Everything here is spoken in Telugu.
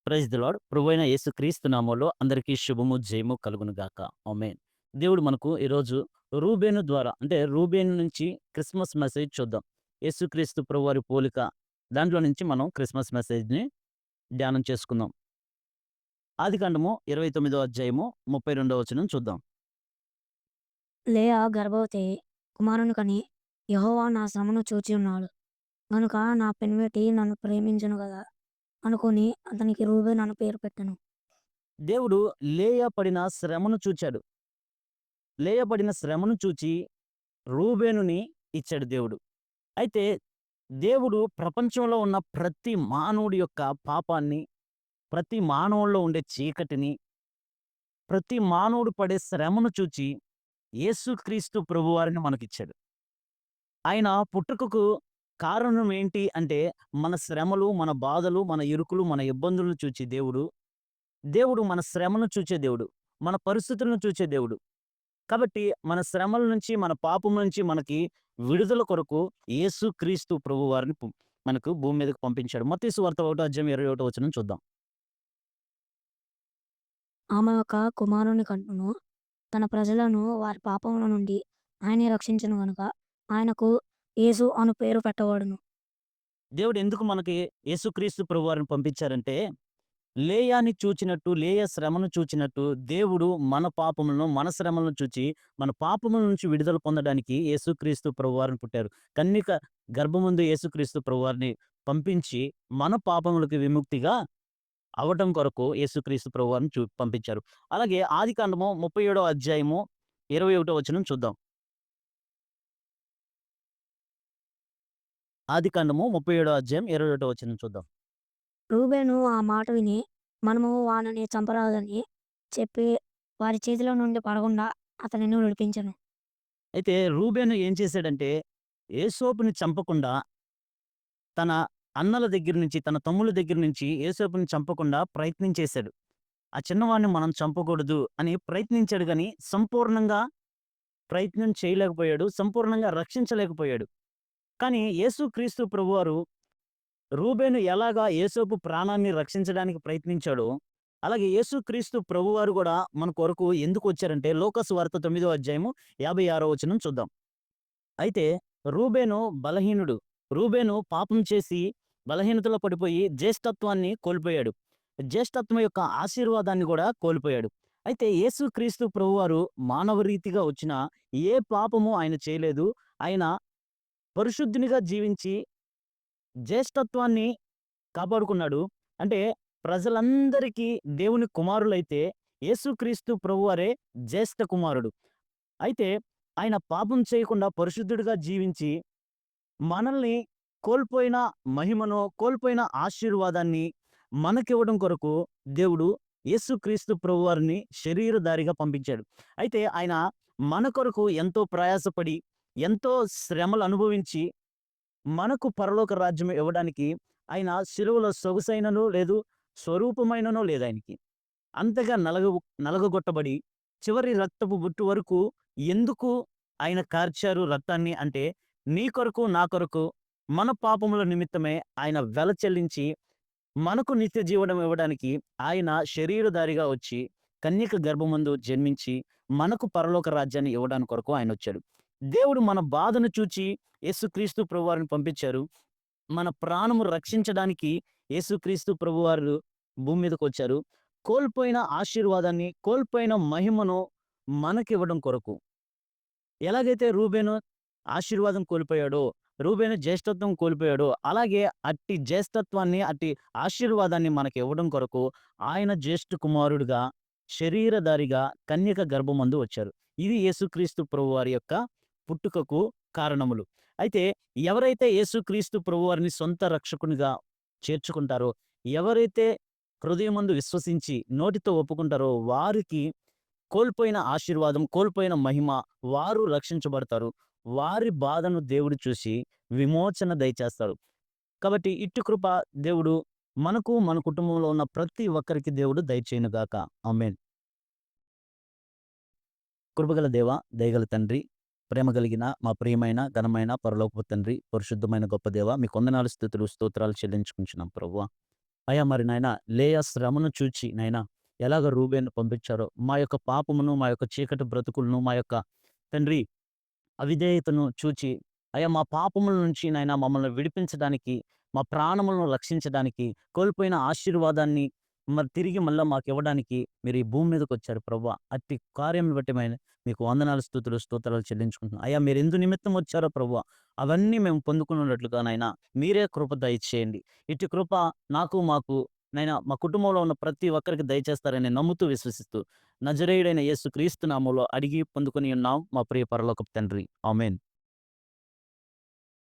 Praise the lord. ప్రభువైన యేసుక్రీస్తు నామంలో అందరికీ శుభము, జయము కలుగును గాక. ఆమేన్. దేవుడు మనకు ఈరోజు రూబేను ద్వారా అంటే రూబేను నుంచి క్రిస్మస్ మెసేజ్ చూద్దాం. యేసుక్రీస్తు ప్రభువారి పోలిక దాంట్లో నుంచి మనం క్రిస్మస్ మెసేజ్‌ని ధ్యానం చేసుకుందాం. ఆదికాండము 29వ అధ్యాయము 32వ వచనం చూద్దాం. లేయా గర్భవతి అయి కుమారుని కని, యెహోవా నా శ్రమను చూచియున్నాడు గనుక నా పెనిమిటి నన్ను ప్రేమించును గదా అనుకుని అతనికి రూబేను అని పేరు పెట్టెను. దేవుడు లేయా పడిన శ్రమను చూచాడు. లేయా పడిన శ్రమను చూచి రూబేనుని ఇచ్చాడు దేవుడు. అయితే దేవుడు ప్రపంచంలో ఉన్న ప్రతి మానవుడి యొక్క పాపాన్ని, ప్రతి మానవుల్లో ఉండే చీకటిని, ప్రతి మానవుడు పడే శ్రమను చూచి యేసుక్రీస్తు ప్రభువారిని మనకిచ్చాడు. ఆయన పుట్టుకకు కారణం ఏంటి అంటే, మన శ్రమలు, మన బాధలు, మన ఇరుకులు, మన ఇబ్బందులను చూచి దేవుడు మన శ్రమను చూచే దేవుడు. మన పరిస్థితులను చూచే దేవుడు. కాబట్టి మన శ్రమల నుంచి, మన పాపం నుంచి మనకి విడుదల కొరకు యేసుక్రీస్తు ప్రభువారిని మనకు భూమి మీదకి పంపించాడు. మత్తయి సువార్త 1 అధ్యాయం 21 వచనం చూద్దాం. ఆమె ఒక కుమారుని కన్నును, తన ప్రజలను వారి పాపముల నుండి ఆయనే రక్షించును గనుక ఆయనకు యేసు అను పేరు పెట్టబడును. దేవుడు ఎందుకు మనకి యేసుక్రీస్తు ప్రభువారిని పంపించారంటే, లేయాని చూచినట్టు, లేయా శ్రమను చూచినట్టు, దేవుడు మన పాపములను, మన శ్రమలను చూచి, మన పాపముల నుంచి విడుదల పొందడానికి యేసుక్రీస్తు ప్రభువారిని పుట్టారు. కన్నిక గర్భమందు యేసుక్రీస్తు ప్రభువారిని పంపించి, మన పాపములకు విముక్తిగా అవ్వటం కొరకు యేసుక్రీస్తు ప్రభువారిని పంపించారు. అలాగే ఆదికాండము 37వ అధ్యాయము 21వ వచనం చూద్దాం. ఆదికాండము 37వ అధ్యాయం 21వ వచనం చూద్దాం. రూబేను ఆ మాట విని, మనము వానిని చంపరాదని చెప్పి వారి చేతిలో నుండి పడకుండా అతనిని విడిపించెను. అయితే రూబేను ఏం చేశాడంటే, యేసోపుని చంపకుండా తన అన్నల దగ్గర నుంచి, తన తమ్ముల దగ్గర నుంచి యేసోపుని చంపకుండా ప్రయత్నం చేశాడు. ఆ చిన్నవాడిని మనం చంపకూడదు అని ప్రయత్నించాడు గానీ, సంపూర్ణంగా ప్రయత్నం చేయలేకపోయాడు. సంపూర్ణంగా రక్షించలేకపోయాడు. కానీ యేసుక్రీస్తు ప్రభువారు రూబేను ఎలాగా యేసోపు ప్రాణాన్ని రక్షించడానికి ప్రయత్నించాడో, అలాగే యేసుక్రీస్తు ప్రభువారు గూడా మన కొరకు ఎందుకొచ్చారంటే, లూకాసు వార్త 9వ అధ్యాయము 56వ వచనం చూద్దాం. అయితే రూబేను బలహీనుడు. రూబేను పాపం చేసి బలహీనతలో పడిపోయి జ్యేష్ఠత్వాన్ని కోల్పోయాడు. జ్యేష్ఠత్వం యొక్క ఆశీర్వాదాన్ని గూడా కోల్పోయాడు. అయితే యేసుక్రీస్తు ప్రభువారు మానవ రీతిగా వచ్చిన ఏ పాపము ఆయన చేయలేదు. ఆయన పరిశుద్ధునిగా జీవించి జ్యేష్ఠత్వాన్ని కాపాడుకున్నాడు. అంటే ప్రజలందరికీ దేవుని కుమారులైతే యేసుక్రీస్తు ప్రభువారే జ్యేష్ఠ కుమారుడు. అయితే ఆయన పాపం చేయకుండా పరిశుద్ధుడిగా జీవించి మనల్ని కోల్పోయిన మహిమను, కోల్పోయిన ఆశీర్వాదాన్ని మనకివ్వడం కొరకు దేవుడు యేసుక్రీస్తు ప్రభువారిని శరీరధారిగా పంపించాడు. అయితే ఆయన మన కొరకు ఎంతో ప్రయాసపడి, ఎంతో శ్రమలు అనుభవించి, మనకు పరలోక రాజ్యం ఇవ్వడానికి ఆయన సిలువలో సొగసైనను లేదు, స్వరూపమైననో లేదాయనకి. అంతగా నలగగొట్టబడి, చివరి రక్తపు బొట్టు వరకు ఎందుకు ఆయన కార్చారు రక్తాన్ని అంటే, నీ కొరకు, నా కొరకు, మన పాపముల నిమిత్తమే ఆయన వెల చెల్లించి, మనకు నిత్య జీవనం ఇవ్వడానికి ఆయన శరీరధారిగా వచ్చి, కన్యక గర్భమందు జన్మించి, మనకు పరలోక రాజ్యాన్ని ఇవ్వడానికి కొరకు ఆయనొచ్చాడు. దేవుడు మన బాధను చూచి యేసుక్రీస్తు ప్రభువారిని పంపించారు. మన ప్రాణము రక్షించడానికి యేసుక్రీస్తు ప్రభువారు భూమి మీదకొచ్చారు. కోల్పోయిన ఆశీర్వాదాన్ని, కోల్పోయిన మహిమను మనకివ్వడం కొరకు. ఎలాగైతే రూబేను ఆశీర్వాదం కోల్పోయాడో, రూబేను జ్యేష్ఠత్వం కోల్పోయాడో, అలాగే అట్టి జ్యేష్ఠత్వాన్ని, అట్టి ఆశీర్వాదాన్ని మనకివ్వడం కొరకు ఆయన జ్యేష్ఠ కుమారుడుగా, శరీరధారిగా కన్యక గర్భమందు వచ్చారు. ఇది యేసుక్రీస్తు ప్రభువారి యొక్క పుట్టుకకు కారణములు. అయితే ఎవరైతే యేసుక్రీస్తు ప్రభువారిని సొంత రక్షకునిగా చేర్చుకుంటారో, ఎవరైతే హృదయమందు విశ్వసించి నోటితో ఒప్పుకుంటారో వారికి కోల్పోయిన ఆశీర్వాదం, కోల్పోయిన మహిమ, వారు రక్షించబడతారు. వారి బాధను దేవుడు చూసి విమోచన దయచేస్తాడు. కాబట్టి ఇట్టి కృప దేవుడు మనకు, మన కుటుంబంలో ఉన్న ప్రతి ఒక్కరికి దేవుడు దయచేయునుగాక. ఆమేన్. కృపగల దేవా, దయగల తండ్రి, ప్రేమ కలిగిన మా ప్రియమైన, ఘనమైన పరలోకపు తండ్రి, పరిశుద్ధమైన గొప్ప దేవ, మీకు వందనాలు, స్తుతులు, స్తోత్రాలు చెల్లించుకుంటున్నాం ప్రభువా. అయ్యా మరి నాయన లేయా శ్రమను చూచి నాయన ఎలాగ రూబేన్‌ను పంపించారో మా యొక్క పాపమును, మా యొక్క చీకటి బ్రతుకులను, మా యొక్క తండ్రి అవిధేయతను చూచి, అయ్యా మా పాపముల నుంచి నాయనా మమ్మల్ని విడిపించడానికి, మా ప్రాణములను రక్షించడానికి, కోల్పోయిన ఆశీర్వాదాన్ని మరి తిరిగి మళ్ళా మాకివ్వడానికి మీరు ఈ భూమి మీదకొచ్చారు ప్రభువా. అట్టి కార్యంను బట్టి మీకు వందనాలు, స్తుతులు, స్తోత్రాలు చెల్లించుకుంటున్నాం. అయ్యా మీరు ఎందు నిమిత్తం వచ్చారో ప్రభువా, అవన్నీ మేము పొందుకున్నట్లుగా నాయనా మీరే కృప దయచేయండి. ఇట్టి కృప మాకు నాయనా మా కుటుంబంలో ఉన్న ప్రతి ఒక్కరికి దయచేస్తారని నమ్ముతూ, విశ్వసిస్తూ నజరేయుడైన యేసుక్రీస్తు నామంలో అడిగి పొందుకొని ఉన్నాం మా ప్రియ పరలోకపు తండ్రి. ఆమేన్.